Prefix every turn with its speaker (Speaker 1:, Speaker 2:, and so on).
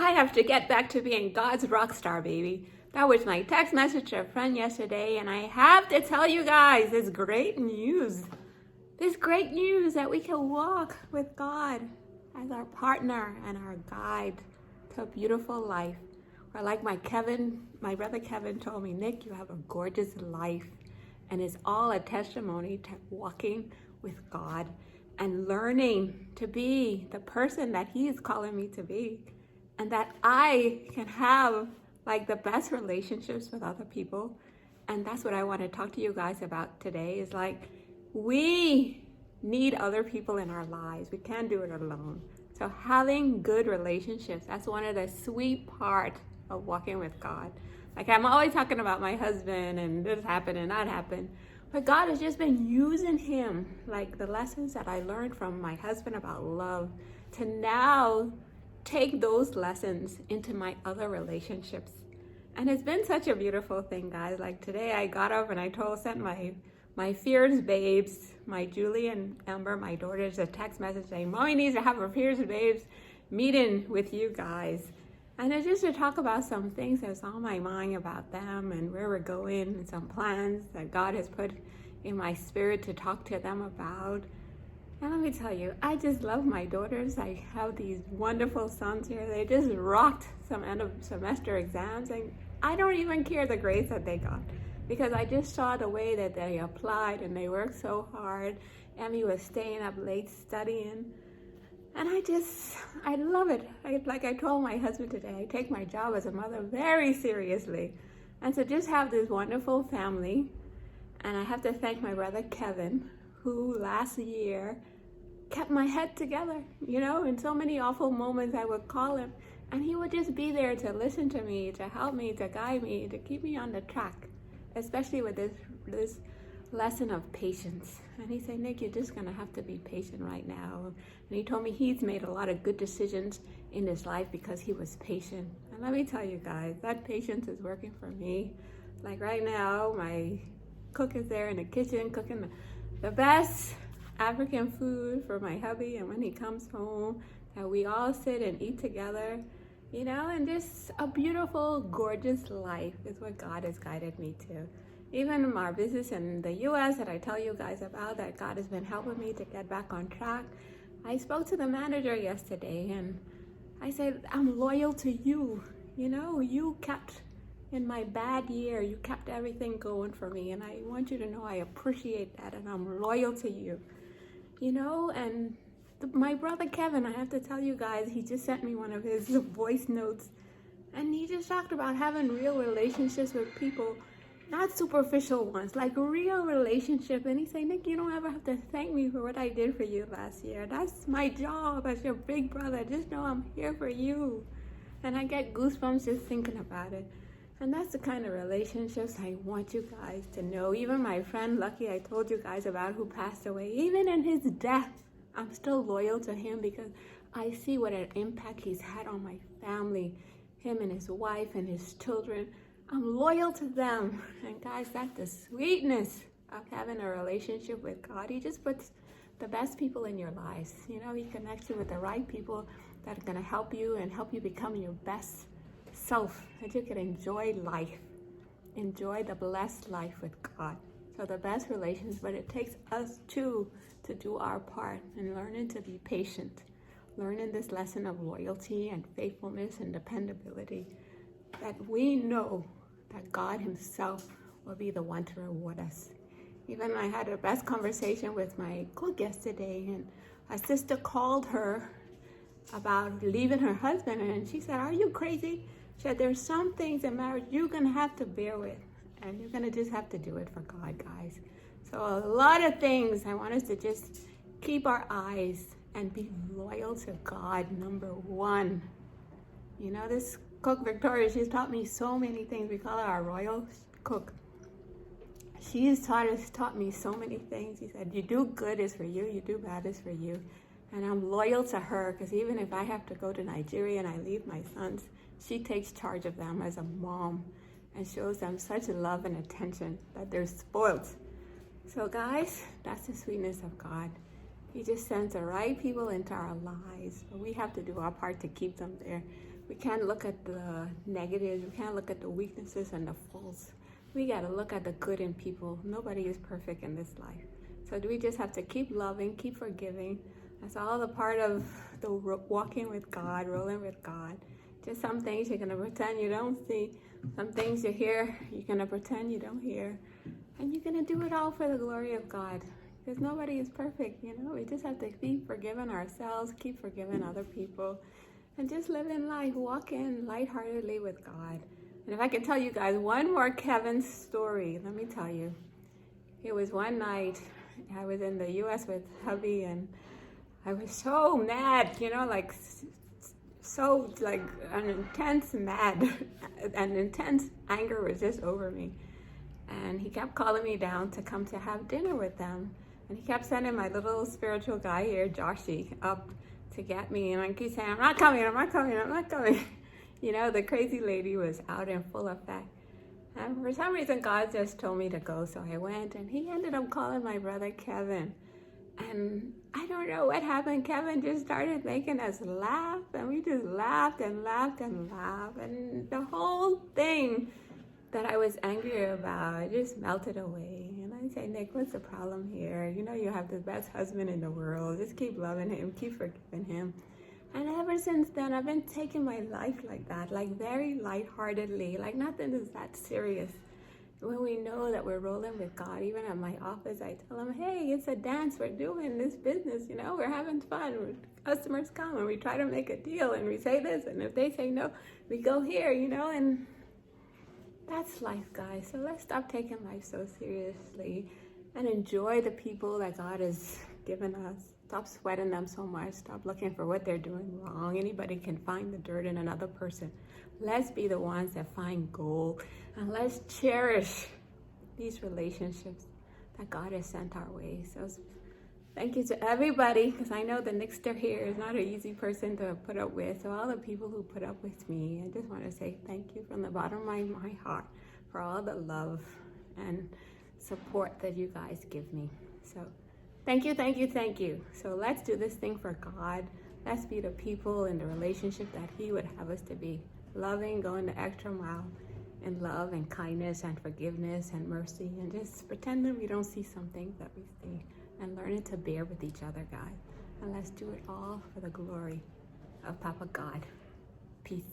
Speaker 1: I have to get back to being God's rock star, baby. That was my text message to a friend yesterday, and I have to tell you guys this great news. This great news that we can walk with God as our partner and our guide to a beautiful life. Or like my brother Kevin told me, Nick, you have a gorgeous life. And it's all a testimony to walking with God and learning to be the person that He is calling me to be. And that I can have like the best relationships with other people. And that's what I want to talk to you guys about today is like, we need other people in our lives. We can't do it alone. So having good relationships, that's one of the sweet parts of walking with God. Like I'm always talking about my husband and this happened and that happened. But God has just been using him, like the lessons that I learned from my husband about love, to now take those lessons into my other relationships. And it's been such a beautiful thing, guys. Like today I got up and I sent my fierce babes, my Julie and Amber, my daughters, a text message saying, Mommy needs to have her fierce babes meeting with you guys. And it's just to talk about some things that's on my mind about them and where we're going and some plans that God has put in my spirit to talk to them about. And let me tell you, I just love my daughters. I have these wonderful sons here. They just rocked some end of semester exams, and I don't even care the grades that they got because I just saw the way that they applied and they worked so hard. Emmy was staying up late studying. And I love it. Like I told my husband today, I take my job as a mother very seriously. And to just have this wonderful family. And I have to thank my brother Kevin, who last year kept my head together. You know, in so many awful moments I would call him and he would just be there to listen to me, to help me, to guide me, to keep me on the track, especially with this lesson of patience. And he said, Nick, you're just gonna have to be patient right now. And he told me he's made a lot of good decisions in his life because he was patient. And let me tell you guys, that patience is working for me. Like right now, my cook is there in the kitchen cooking the best African food for my hubby, and when he comes home, that we all sit and eat together, you know, and just a beautiful, gorgeous life is what God has guided me to. Even in our business in the US that I tell you guys about, that God has been helping me to get back on track. I spoke to the manager yesterday and I said, I'm loyal to you. You know, you kept, in my bad year, you kept everything going for me. And I want you to know I appreciate that and I'm loyal to you. You know, and my brother Kevin, I have to tell you guys, he just sent me one of his voice notes. And he just talked about having real relationships with people, not superficial ones, like real relationship. And he said, Nick, you don't ever have to thank me for what I did for you last year. That's my job as your big brother. Just know I'm here for you. And I get goosebumps just thinking about it. And that's the kind of relationships I want you guys to know. Even my friend Lucky, I told you guys about, who passed away, even in his death, I'm still loyal to him because I see what an impact he's had on my family, him and his wife and his children. I'm loyal to them. And guys, that's the sweetness of having a relationship with God. He just puts the best people in your lives. You know, He connects you with the right people that are going to help you and help you become your best self, that you can enjoy life, enjoy the blessed life with God. So the best relations, but it takes us too to do our part in learning to be patient, learning this lesson of loyalty and faithfulness and dependability, that we know that God Himself will be the one to reward us. Even I had the best conversation with my cook yesterday, and a sister called her about leaving her husband, and she said, are you crazy? She said, there's some things in marriage you're going to have to bear with, and you're going to just have to do it for God, guys. So a lot of things I want us to just keep our eyes and be loyal to God, number one. You know, this cook, Victoria, she's taught me so many things. We call her our royal cook. She's taught me so many things. She said, you do good is for you, you do bad is for you. And I'm loyal to her because even if I have to go to Nigeria and I leave my sons, she takes charge of them as a mom and shows them such love and attention that they're spoiled. So guys, that's the sweetness of God. He just sends the right people into our lives, but we have to do our part to keep them there. We can't look at the negatives. We can't look at the weaknesses and the faults. We got to look at the good in people. Nobody is perfect in this life. So we just have to keep loving, keep forgiving. That's all the part of the walking with God, rolling with God. Just some things you're going to pretend you don't see. Some things you hear, you're going to pretend you don't hear. And you're going to do it all for the glory of God. Because nobody is perfect, you know. We just have to keep forgiving ourselves, keep forgiving other people. And just live in life, walking lightheartedly with God. And if I can tell you guys one more Kevin story, let me tell you. It was one night, I was in the U.S. with hubby, and I was so mad, you know, like so like an intense mad, an intense anger was just over me. And he kept calling me down to come to have dinner with them. And he kept sending my little spiritual guy here, Joshi, up to get me. And I keep saying, I'm not coming, I'm not coming, I'm not coming. You know, the crazy lady was out in full effect. And for some reason, God just told me to go, so I went. And he ended up calling my brother Kevin. And I don't know what happened. Kevin just started making us laugh. And we just laughed and laughed and laughed. And the whole thing that I was angry about just melted away. And I say, Nick, what's the problem here? You know, you have the best husband in the world. Just keep loving him, keep forgiving him. And ever since then, I've been taking my life like that, like very lightheartedly, like nothing is that serious. When we know that we're rolling with God, even at my office, I tell them, hey, it's a dance. We're doing this business, you know, we're having fun. Customers come and we try to make a deal and we say this. And if they say no, we go here, you know, and that's life, guys. So let's stop taking life so seriously and enjoy the people that God has given us. Stop sweating them so much. Stop looking for what they're doing wrong. Anybody can find the dirt in another person. Let's be the ones that find gold. And let's cherish these relationships that God has sent our way. So thank you to everybody, because I know the Nickster here is not an easy person to put up with. So all the people who put up with me, I just want to say thank you from the bottom of my heart for all the love and support that you guys give me. So thank you, thank you, thank you. So let's do this thing for God. Let's be the people in the relationship that He would have us to be. Loving, going the extra mile in love and kindness and forgiveness and mercy, and just pretending we don't see something that we see, and learning to bear with each other, guys. And let's do it all for the glory of Papa God. Peace.